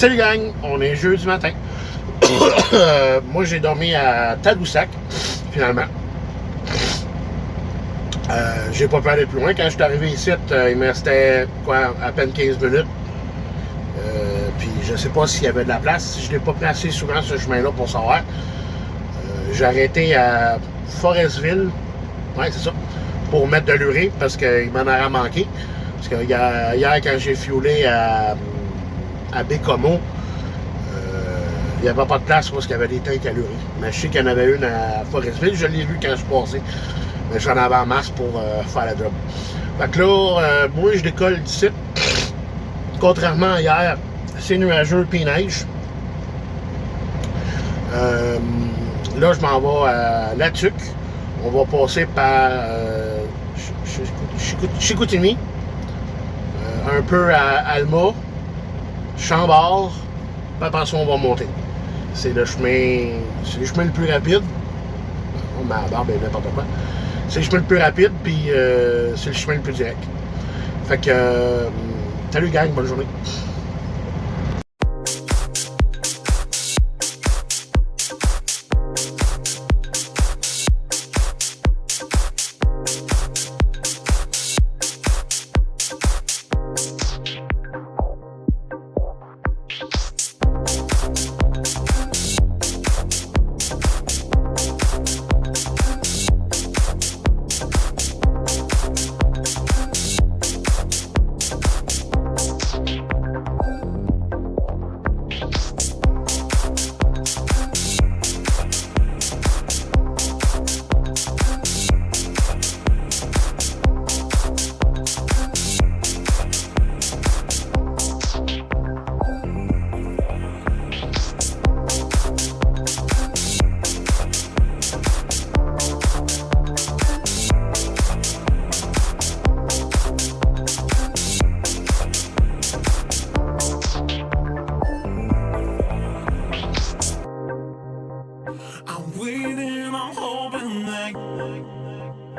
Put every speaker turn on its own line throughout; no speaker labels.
Salut gang, on est jeudi matin. Moi j'ai dormi à Tadoussac, finalement. J'ai pas pu aller plus loin. Quand je suis arrivé ici, il me restait à peine 15 minutes. Puis je sais pas s'il y avait de la place. Je l'ai pas placé souvent ce chemin-là pour savoir. J'ai arrêté à Forestville, ouais c'est ça, pour mettre de l'urée parce qu'il m'en aurait manqué. Parce que hier quand j'ai fuelé à Bécomo, il n'y avait pas de place parce qu'il y avait des tanks à l'urée. Mais je sais qu'il y en avait une à Forestville, je l'ai vu quand je suis passé. Mais j'en avais en masse pour faire la job. Fait que là, moi je décolle d'ici. Contrairement à hier, c'est nuageux puis neige. Là, je m'en vais à La Tuque. On va passer par Chicoutimi, un peu à Alma, Chambord, puis après ça, on va monter. C'est le chemin le plus rapide. Ma barbe est n'importe quoi. C'est le chemin le plus rapide, puis c'est le chemin le plus direct. Fait que, salut gang, bonne journée.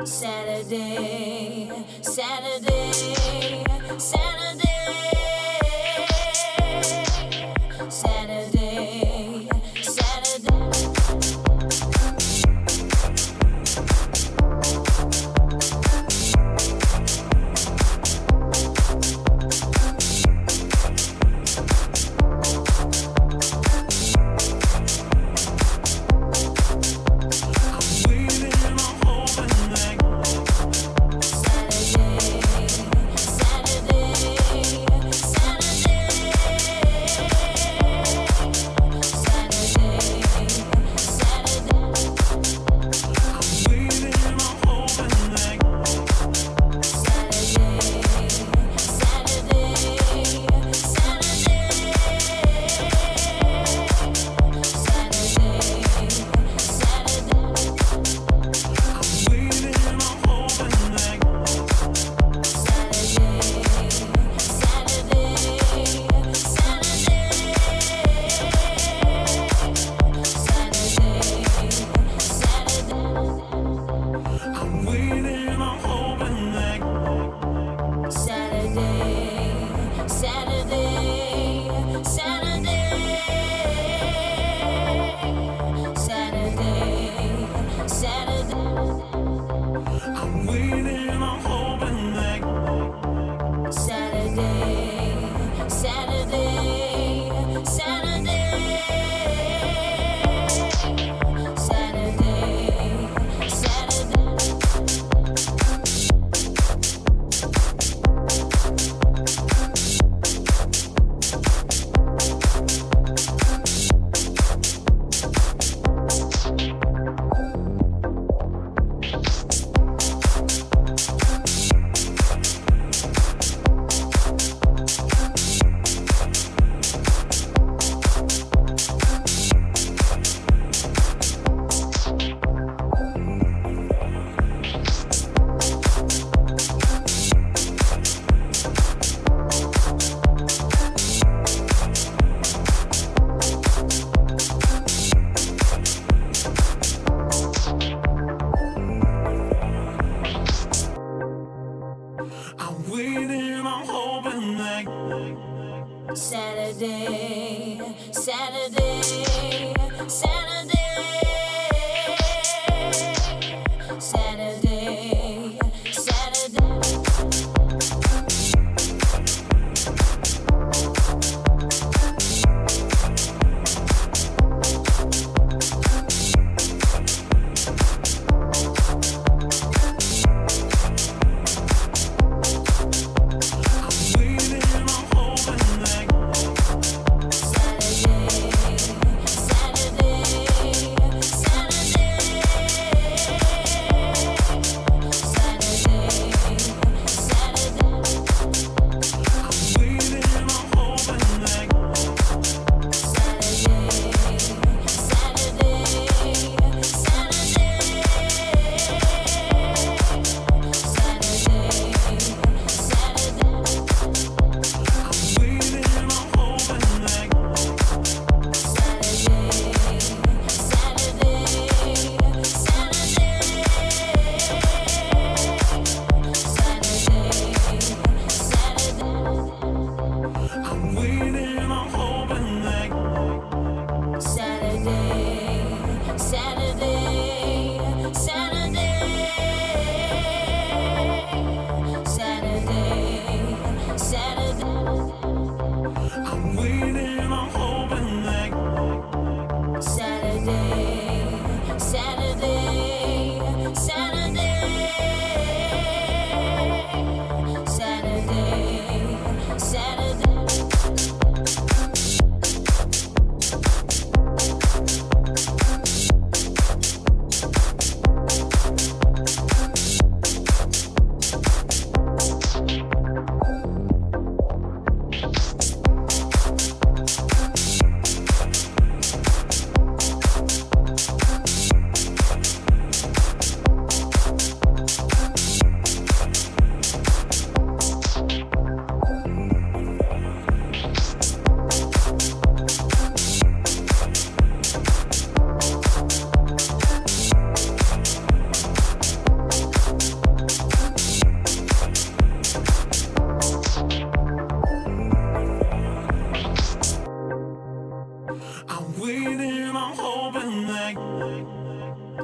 Saturday,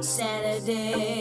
Saturday,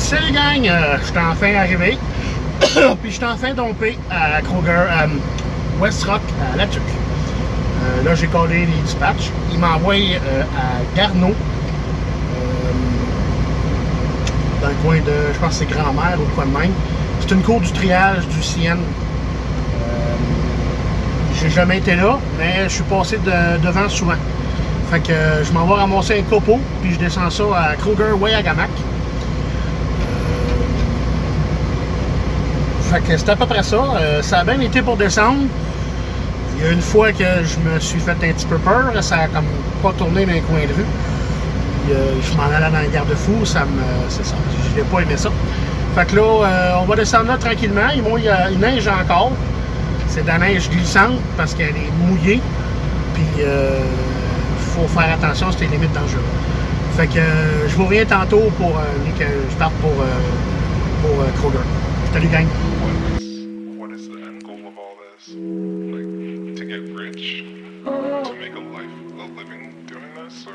Salut gang, je suis enfin arrivé. Puis je suis enfin dompé à Kroger, West Rock, à La Tuque. Là, j'ai collé les dispatchs. Il m'envoie à Garneau, dans le coin de, je pense que c'est Grand-Mère ou quoi de même. C'est une cour du triage du CN. J'ai jamais été là, mais je suis passé devant souvent. Fait que je m'en vais ramasser un copeau, puis je descends ça à Kroger, Wayagamack. Fait que c'est à peu près ça. Ça a bien été pour descendre. Il y a une fois que je me suis fait un petit peu peur, ça a comme pas tourné dans un coin de rue. Puis, je m'en allais dans le garde-fou, c'est ça. Je n'ai pas aimé ça. Fait que là, on va descendre là tranquillement. Il neige encore. C'est de la neige glissante parce qu'elle est mouillée. Puis faut faire attention, c'est limite dangereux. Fait que je vous reviens tantôt pour que je parte pour Kroger. Salut gang!
What is the end goal of all this? Like, to get rich? To make a living doing this?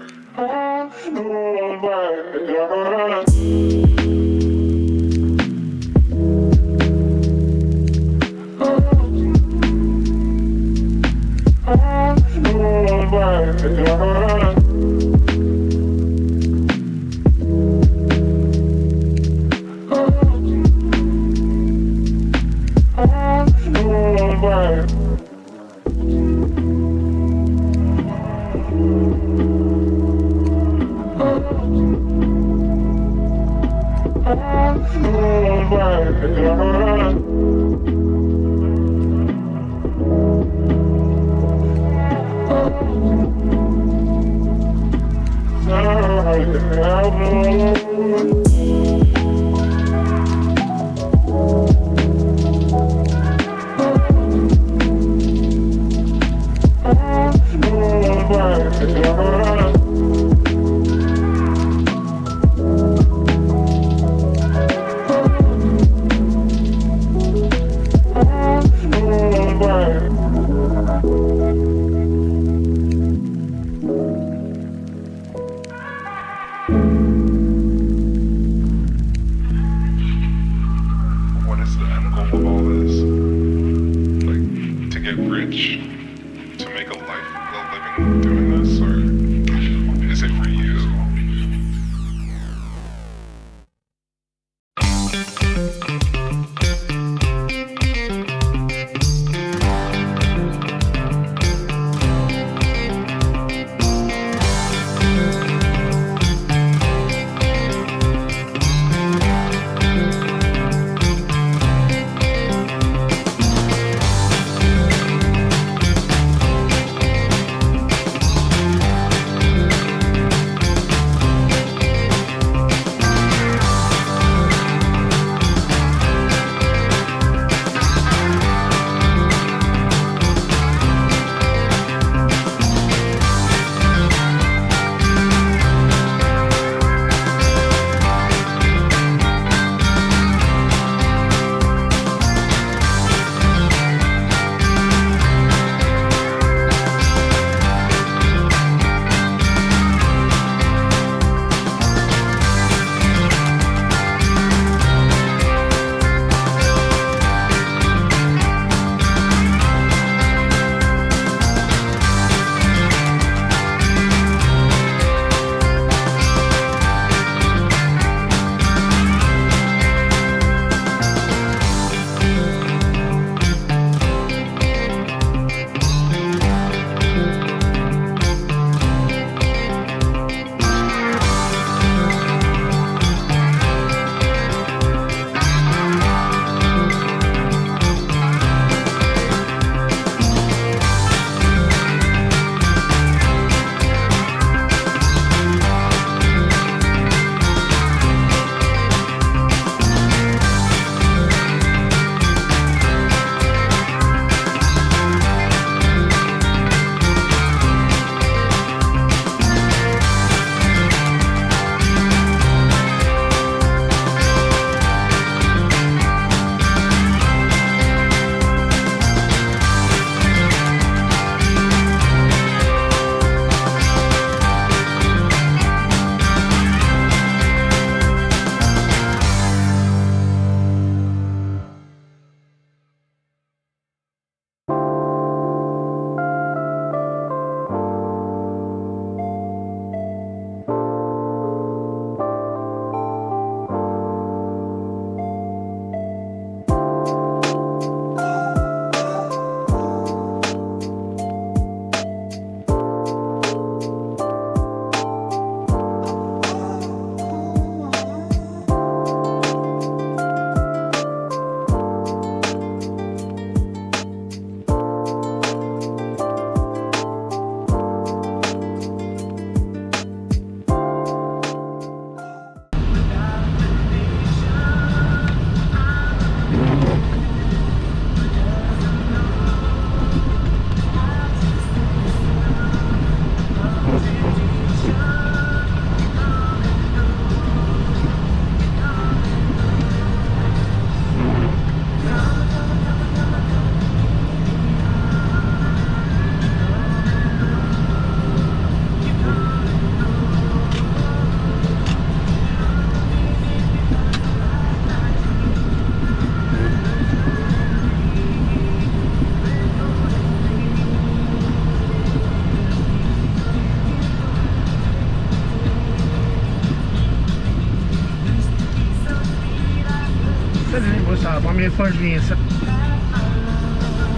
C'est la première fois que je viens ici.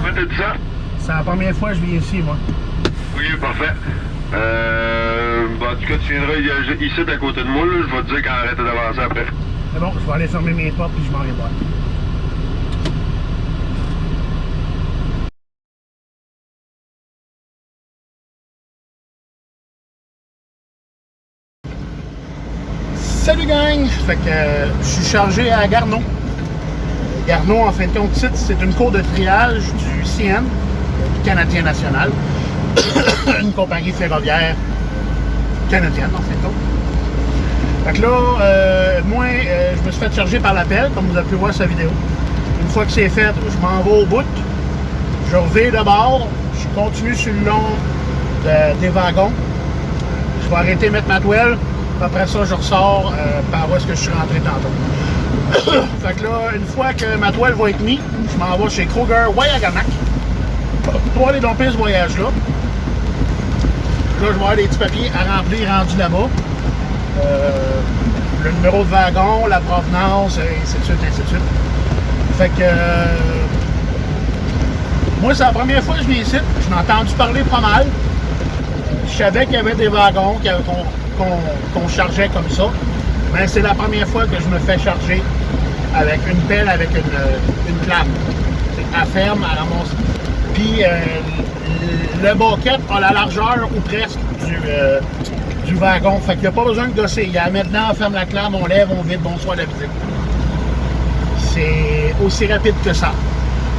Comment t'as dit ça?
C'est la première fois que je viens ici, moi.
Oui, parfait. En tout cas, tu viendras ici à côté de moi, là, je vais te dire quand arrête d'avancer après.
C'est bon, je vais aller fermer mes portes puis je m'en vais voir. Salut gang! Fait que je suis chargé à Garneau. Garneau, en fin de compte, c'est une cour de triage du CN, du Canadien National. Une compagnie ferroviaire canadienne, en fin de compte. Fait que là, moi, je me suis fait charger par l'appel, comme vous avez pu voir sa vidéo. Une fois que c'est fait, je m'en vais au bout. Je reviens de bord. Je continue sur le long des wagons. Je vais arrêter de mettre ma toile. Après ça, je ressors par où est-ce que je suis rentré tantôt. Fait que là, une fois que ma toile va être mise, je m'en vais chez Kroger Wayagamack pour aller domper ce voyage-là. Là, je vais avoir des petits papiers à remplir rendus là-bas. Le numéro de wagon, la provenance, et ainsi de suite, ainsi de suite. Fait que moi, c'est la première fois que je viens ici. Je n'ai entendu parler pas mal. Je savais qu'il y avait des wagons qu'on chargeait comme ça. Mais c'est la première fois que je me fais charger avec une pelle, avec une clame. À ferme, à ramasse. Puis le boquette a la largeur ou presque du wagon. Fait qu'il n'y a pas besoin de gosser. Il y a maintenant, on ferme la clame, on lève, on vide, bonsoir la visite. C'est aussi rapide que ça.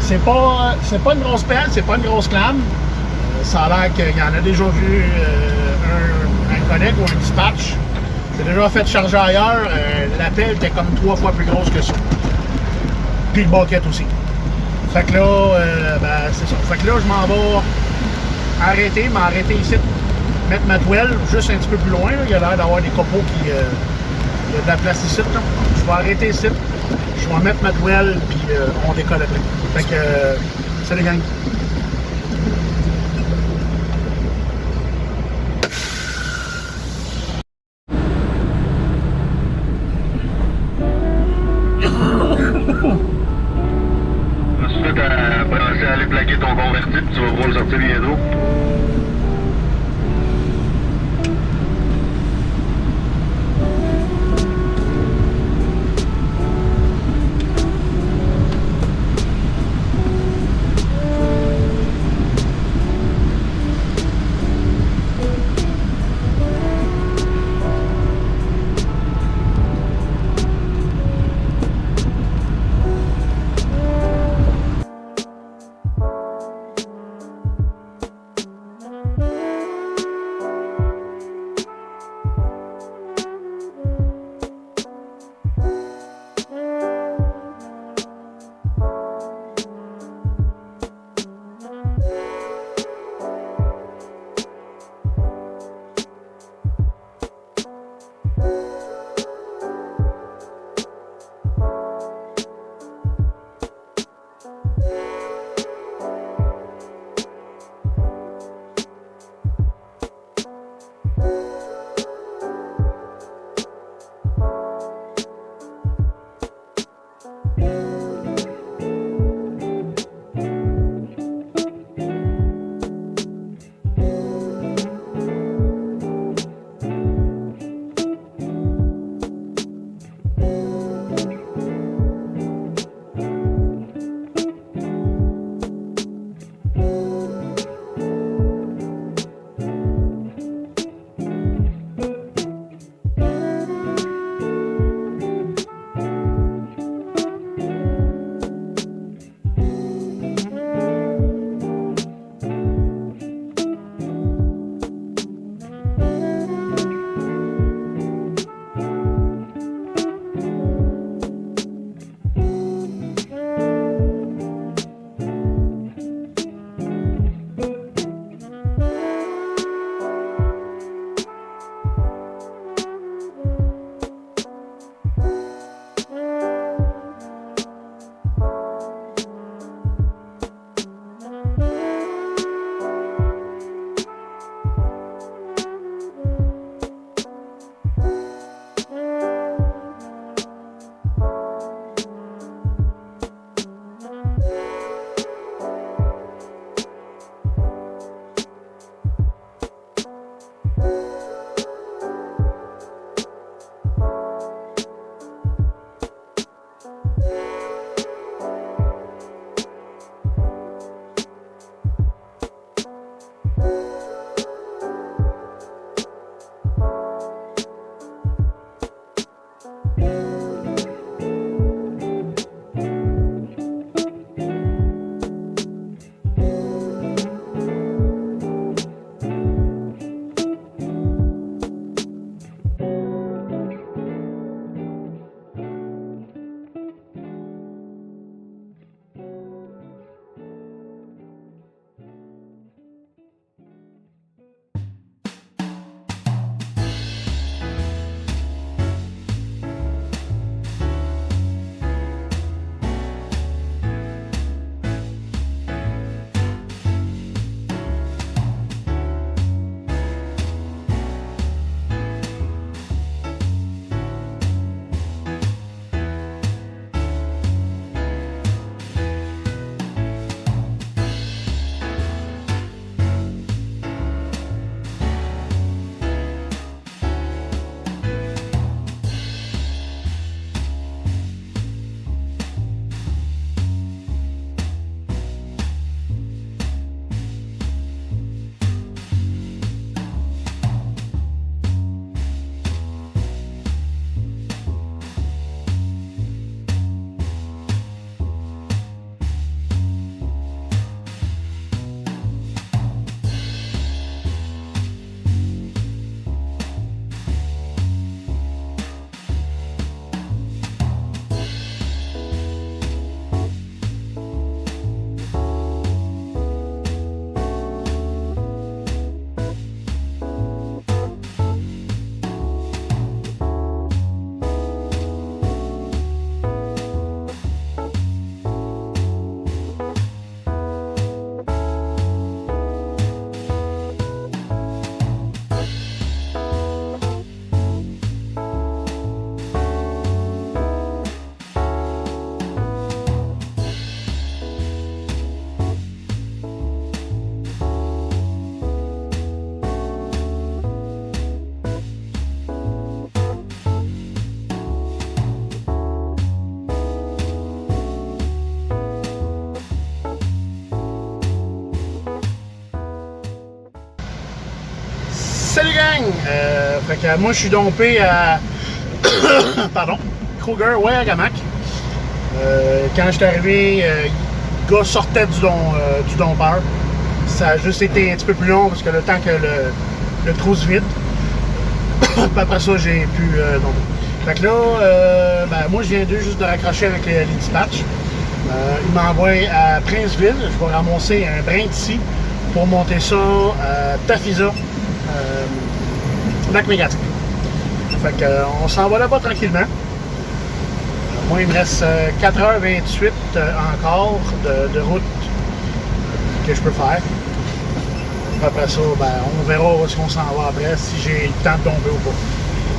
C'est pas une grosse pelle, c'est pas une grosse clame. Ça a l'air qu'il y en a déjà vu un collègue ou un dispatch. C'est déjà fait charger ailleurs. La pelle était comme 3 fois plus grosse que ça. Puis le boquette aussi. Fait que là, ben, c'est ça. Fait que là, je m'en vais m'arrêter ici, mettre ma toile juste un petit peu plus loin. Là. Il y a l'air d'avoir des copeaux qui... il y a de la place ici. Là. Je vais arrêter ici. Je vais mettre ma toile, puis on décolle après. Fait que, salut gang.
Ensuite, à penser à aller plaquer ton convertible, tu vas pouvoir le sortir bientôt.
Salut gang! Fait que moi je suis dompé à pardon, Kruger, ouais, à Gamac. Quand je suis arrivé, le gars sortait du dompeur. Ça a juste été un petit peu plus long parce que le temps que le trou se vide. Puis après ça, j'ai pu domper. Fait que là, moi je viens juste de raccrocher avec les dispatchs. Il m'envoie à Princeville. Je vais ramasser un brin d'ici pour monter ça à Tafisa, lac Mégantic. Fait que on s'en va là-bas tranquillement. Moi, il me reste 4h28 encore de route que je peux faire. Après ça, on verra où est-ce qu'on s'en va après, si j'ai le temps de tomber ou pas.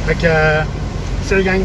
Fait que, salut gang!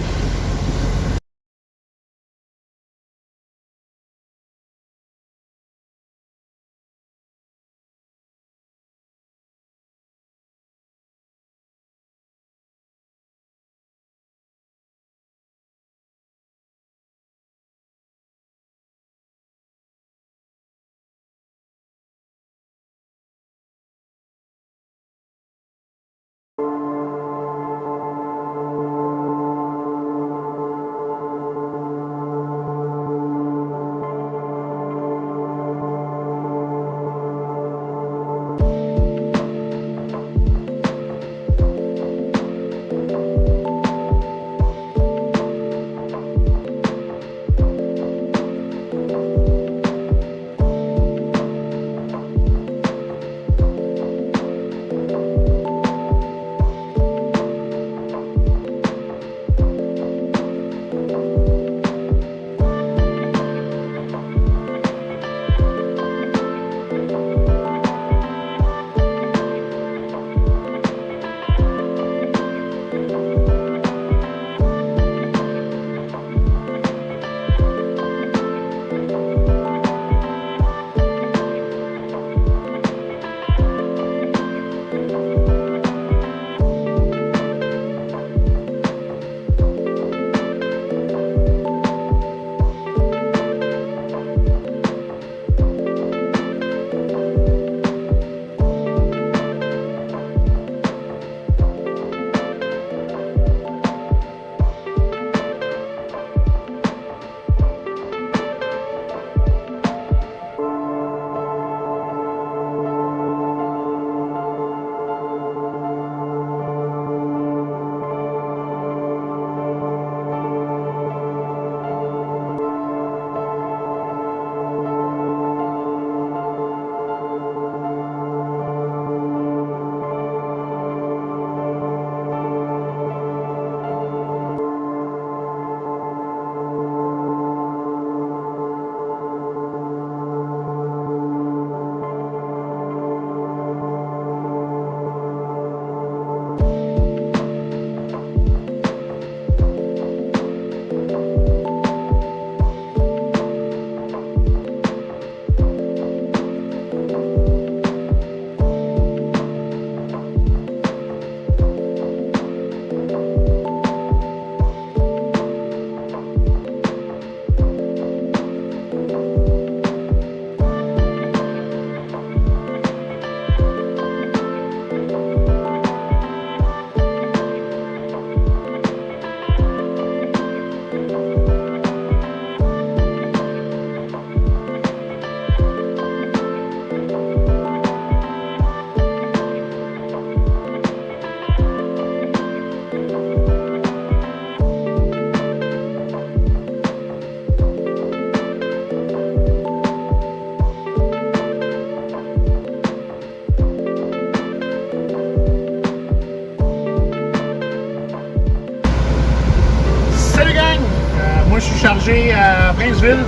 Moi, je suis chargé à Princeville.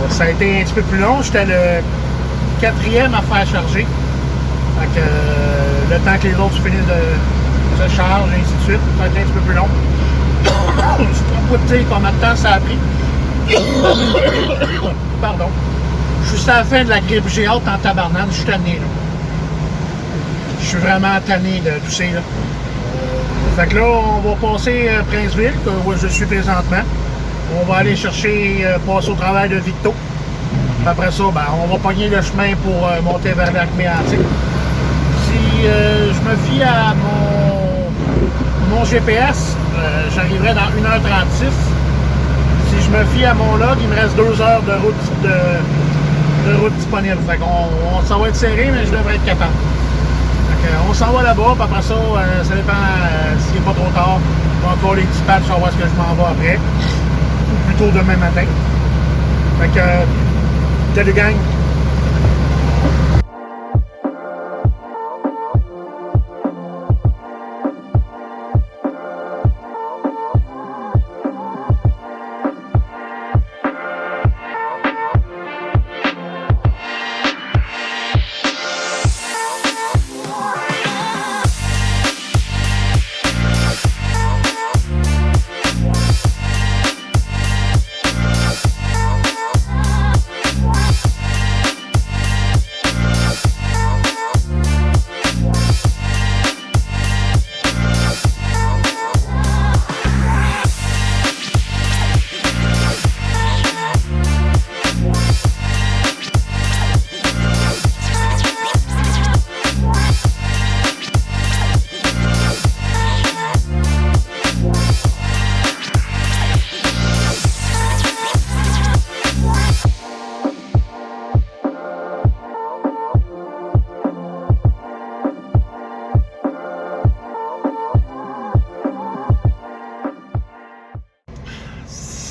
Ça a été un petit peu plus long. J'étais le 4e à faire charger. Fait que, le temps que les autres finissent de se charger, et ainsi de suite, ça a été un petit peu plus long. Je ne sais pas te dire combien de temps ça a pris. Pardon. Juste à la fin de la grippe, j'ai hâte en tabarnane, je suis tanné là. Je suis vraiment tanné de tousser là. Fait que là, on va passer Princeville, où je suis présentement. On va aller chercher, passer au travail de Victo. Après ça, on va pogner le chemin pour monter vers lac Mégantic. Si je me fie à mon GPS, j'arriverai dans 1h36. Si je me fie à mon log, il me reste 2 heures de route disponible. Fait qu'on ça va être serré, mais je devrais être capable. Fait on s'en va là-bas, puis après ça, ça dépend s'il n'est pas trop tard. On va encore les dispatchs, on va voir ce que je m'en vais après. Ou plutôt demain matin. Fait que, salut gang!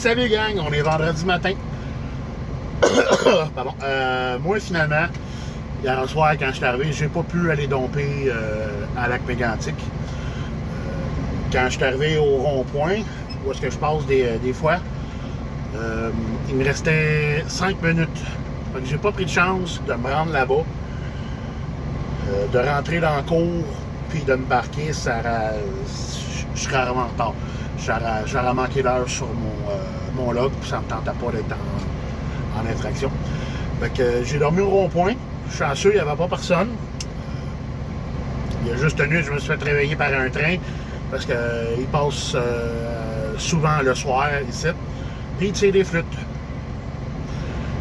Salut gang, on est vendredi matin. Pardon. Moi finalement, hier soir quand je suis arrivé, j'ai pas pu aller domper à Lac-Mégantic. Quand je suis arrivé au rond-point, où est-ce que je passe des fois, il me restait 5 minutes. Donc j'ai pas pris de chance de me rendre là-bas, de rentrer dans le cours, puis de me parquer, je serais vraiment en retard. J'aurais manqué d'heure sur mon log, puis ça me tentait pas d'être en infraction. Fait que j'ai dormi au rond-point. Je suis chanceux, il n'y avait pas personne. Il y a juste une nuit, je me suis fait réveiller par un train, parce qu'il passe souvent le soir ici, puis il tire des flûtes.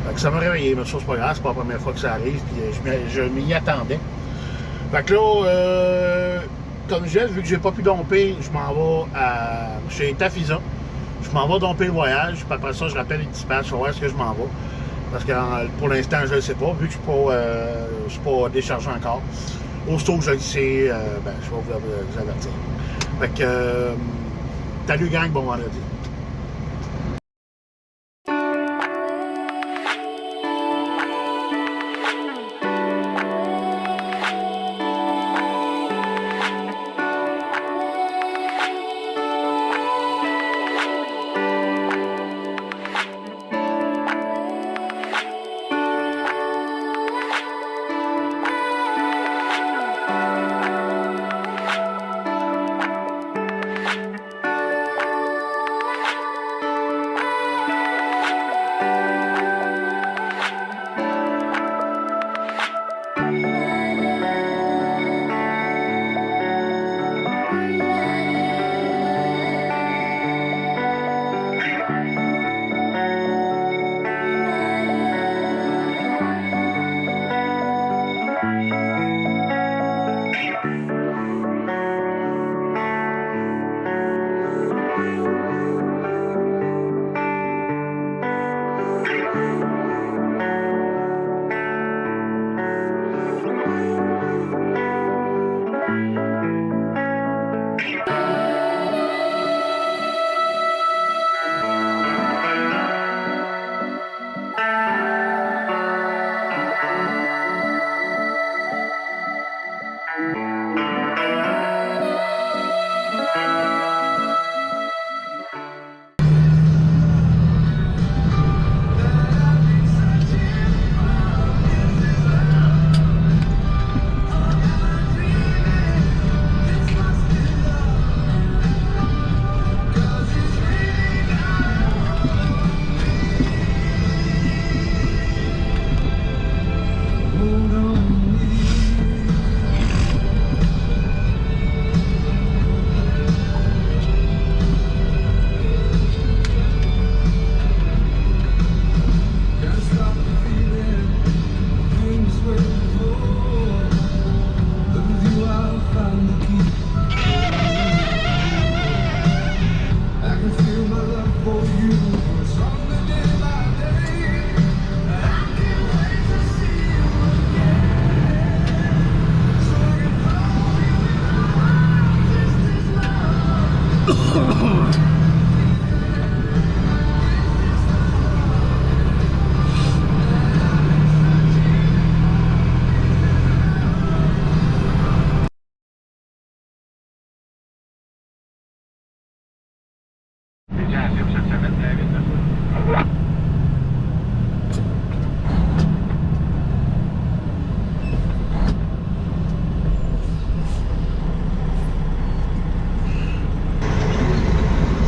Fait que ça m'a réveillé, mais ça c'est pas grave, c'est pas la première fois que ça arrive, puis je m'y attendais. Fait que là, comme je disais, vu que j'ai pas pu domper, je m'en vais chez Tafisa. Je m'en vais domper le voyage, puis après ça, je rappelle les dispatchs, voir est-ce que je m'en vais. Parce que pour l'instant, je ne sais pas, vu que je suis pas déchargé encore. Aussitôt que je le sais, je vais vous avertir. Fait que, salut gang, bon vendredi.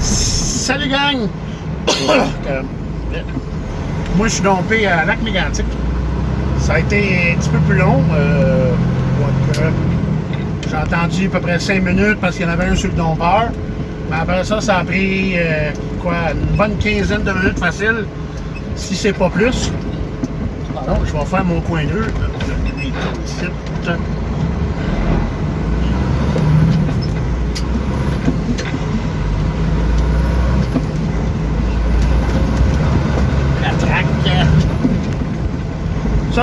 Salut gang! Moi je suis dompé à Lac-Mégantic. Ça a été un petit peu plus long. J'ai entendu à peu près 5 minutes parce qu'il y en avait un sur le dompeur. Mais après ça, ça a pris une bonne quinzaine de minutes facile, si c'est pas plus. Alors, je vais faire mon coin de rue.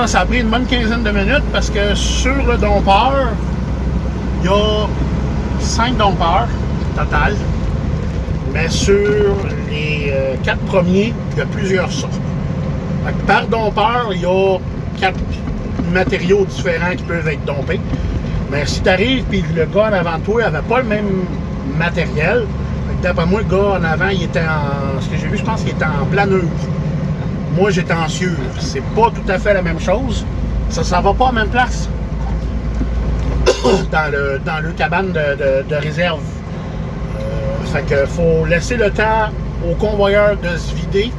Ça a pris une bonne quinzaine de minutes parce que sur le dompeur, il y a 5 dompeurs total. Mais sur les 4 premiers, il y a plusieurs sortes. Fait que par dompeur, il y a 4 matériaux différents qui peuvent être dompés. Mais si tu arrives et le gars en avant de toi n'avait pas le même matériel, d'après moi, le gars en avant, il était en. Ce que j'ai vu, je pense qu'il était en planeur. Moi, j'étais en cieux. C'est pas tout à fait la même chose. Ça va pas à la même place. dans le cabane de réserve. Fait que faut laisser le temps aux convoyeurs de se vider.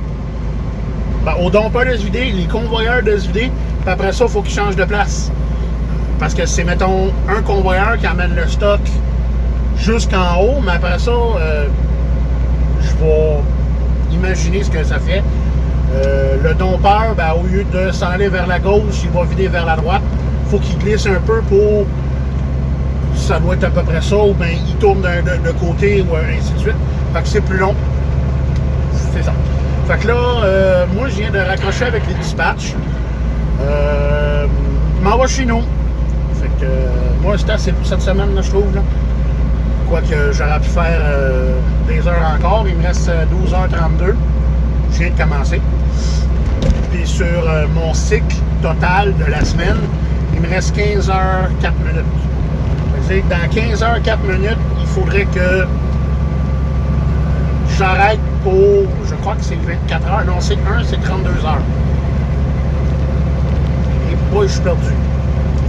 Ben, aux dompeurs de se vider, les convoyeurs de se vider. Puis après ça, il faut qu'ils changent de place. Parce que c'est, mettons, un convoyeur qui amène le stock jusqu'en haut. Mais après ça, je vais imaginer ce que ça fait. Le dompeur, ben, au lieu de s'en aller vers la gauche, il va vider vers la droite. Il faut qu'il glisse un peu pour... Ça doit être à peu près ça, ou bien il tourne de côté, ou ainsi de suite. Fait que c'est plus long. C'est ça. Fait que là, moi, je viens de raccrocher avec les dispatchs. Je m'en vais chez nous. Fait que moi, c'est assez pour cette semaine, là, je trouve. Là. Quoique j'aurais pu faire des heures encore. Il me reste 12h32. Je viens de commencer. Puis sur mon cycle total de la semaine, il me reste 15h 4 minutes. C'est-à-dire que dans 15h 4 minutes, il faudrait que j'arrête pour, je crois que c'est 24 heures. Non, c'est 32 heures. Et moi, je suis perdu.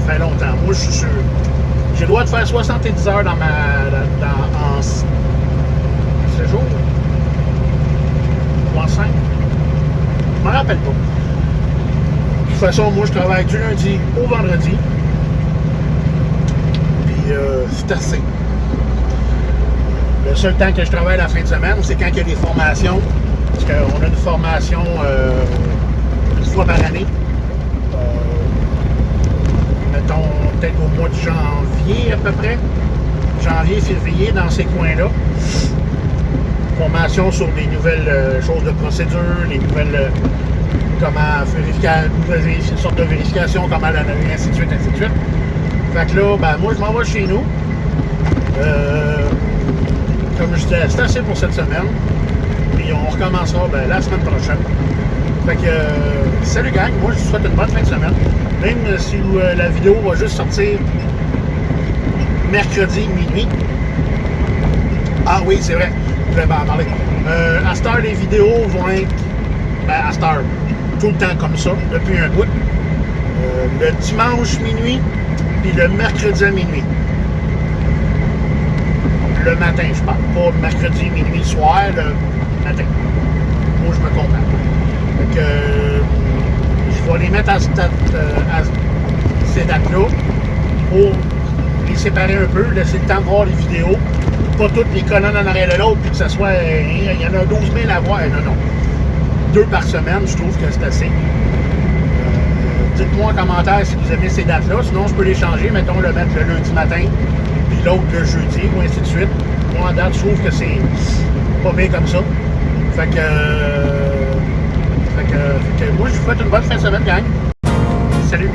Ça fait longtemps. Moi, je suis sûr. J'ai le droit de faire 70 heures en 6 jours. Ou en 5. Je me rappelle pas. De toute façon, moi, je travaille du lundi au vendredi. Puis, c'est assez. Le seul temps que je travaille la fin de semaine, c'est quand il y a des formations. Parce qu'on a une formation une fois par année. Mettons, peut-être au mois de janvier à peu près. Janvier, février, dans ces coins-là. Formation sur des nouvelles choses de procédure, les nouvelles comment une sorte de vérification, comment la nommer, ainsi de suite, ainsi de suite. Fait que là, ben moi je m'en vais chez nous. Comme je disais, c'est assez pour cette semaine. Puis on recommencera la semaine prochaine. Fait que salut gang, moi je vous souhaite une bonne fin de semaine. Même si la vidéo va juste sortir mercredi minuit. Ah oui, c'est vrai. Je voulais en parler. À cette heure, les vidéos vont être à cette heure, tout le temps comme ça, depuis un bout. Le dimanche minuit, puis le mercredi à minuit. Le matin, je parle. Pas le mercredi minuit soir, le matin. Moi, je me comprends. Fait que je vais les mettre à ces dates-là pour les séparer un peu, laisser le temps de voir les vidéos. Pas toutes les colonnes en arrière de l'autre, puis que ça soit. Il y en a 12 000 à voir. Non. 2 par semaine, je trouve que c'est assez. Dites-moi en commentaire si vous aimez ces dates-là. Sinon, je peux les changer. Mettons, le mettre le lundi matin, puis l'autre le jeudi, ou ainsi de suite. Moi, en date, je trouve que c'est pas bien comme ça. Fait que moi, je vous souhaite une bonne fin de semaine, gang. Salut!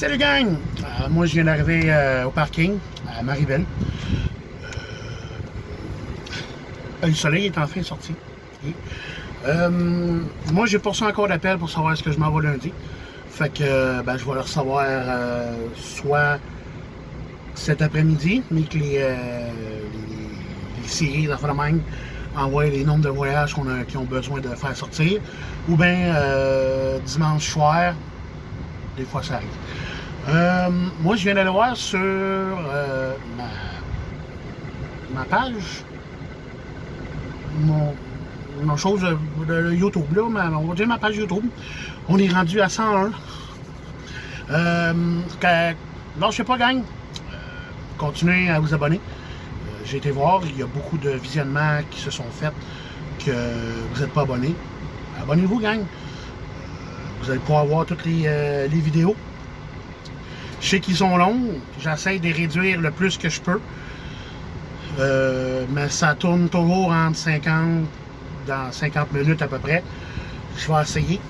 Salut gang! Moi je viens d'arriver au parking à Marieville. Le soleil est enfin sorti. Et, moi j'ai poursuivi encore d'appel pour savoir ce que je m'en vais lundi. Fait que ben, je vais le recevoir soit cet après-midi, mais que les séries d'Afrique envoient les nombres de voyages qu'ils ont besoin de faire sortir. Ou bien dimanche soir, des fois ça arrive. Moi je viens d'aller voir sur ma page, mon chose de YouTube, là, on va dire ma page YouTube. On est rendu à 101. Lâchez pas, gang. Continuez à vous abonner. J'ai été voir, il y a beaucoup de visionnements qui se sont faits que vous n'êtes pas abonnés. Abonnez-vous, gang. Vous allez pouvoir voir toutes les vidéos. Je sais qu'ils sont longs. J'essaie de les réduire le plus que je peux. Mais ça tourne toujours entre 50 minutes à peu près. Je vais essayer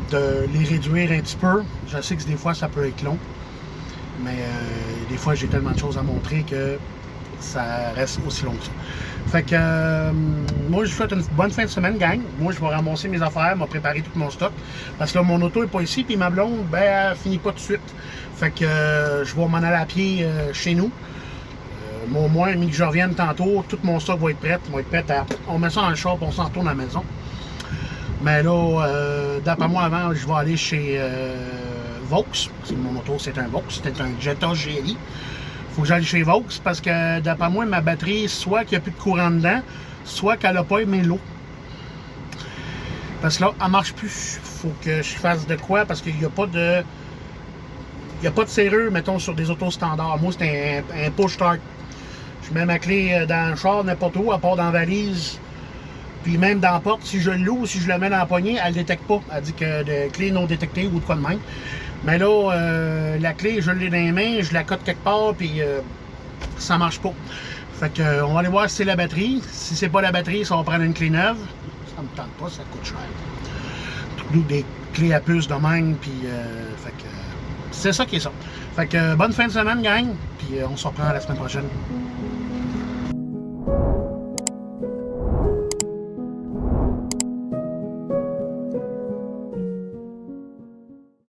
de les réduire un petit peu. Je sais que des fois ça peut être long, mais des fois j'ai tellement de choses à montrer que ça reste aussi long que ça. Fait que moi je vous souhaite une bonne fin de semaine, gang. Moi je vais ramasser mes affaires, me préparer tout mon stock, parce que là mon auto est pas ici, puis ma blonde ben elle finit pas tout de suite. Fait que je vais m'en aller à pied chez nous. Au moins, que je revienne tantôt, tout mon stock va être prêt. On met ça dans le char et on s'en retourne à la maison. Mais là, d'après moi, avant, je vais aller chez Vaux. Mon auto, c'est un Vaux. C'était un Jetta GLI. Il faut que j'aille chez Vaux parce que, d'après moi, ma batterie, soit qu'il n'y a plus de courant dedans, soit qu'elle n'a pas aimé l'eau. Parce que là, elle ne marche plus. Il faut que je fasse de quoi parce qu'il n'y a pas de... Il n'y a pas de serrure, mettons, sur des autos standards. Moi, c'est un push-start. Je mets ma clé dans le char, n'importe où, à part dans la valise. Puis même dans la porte, si je l'ouvre, si je le mets dans la poignée, elle ne détecte pas. Elle dit que de clé non détectée ou de quoi de même. Mais là, la clé, je l'ai dans les mains, je la cote quelque part, puis ça marche pas. Fait que on va aller voir si c'est la batterie. Si c'est pas la batterie, ça va prendre une clé neuve. Ça me tente pas, ça coûte cher. Tout des clés à puce de même, puis fait que c'est ça qui est ça. Fait que bonne fin de semaine, gang, puis on se reprend la semaine prochaine.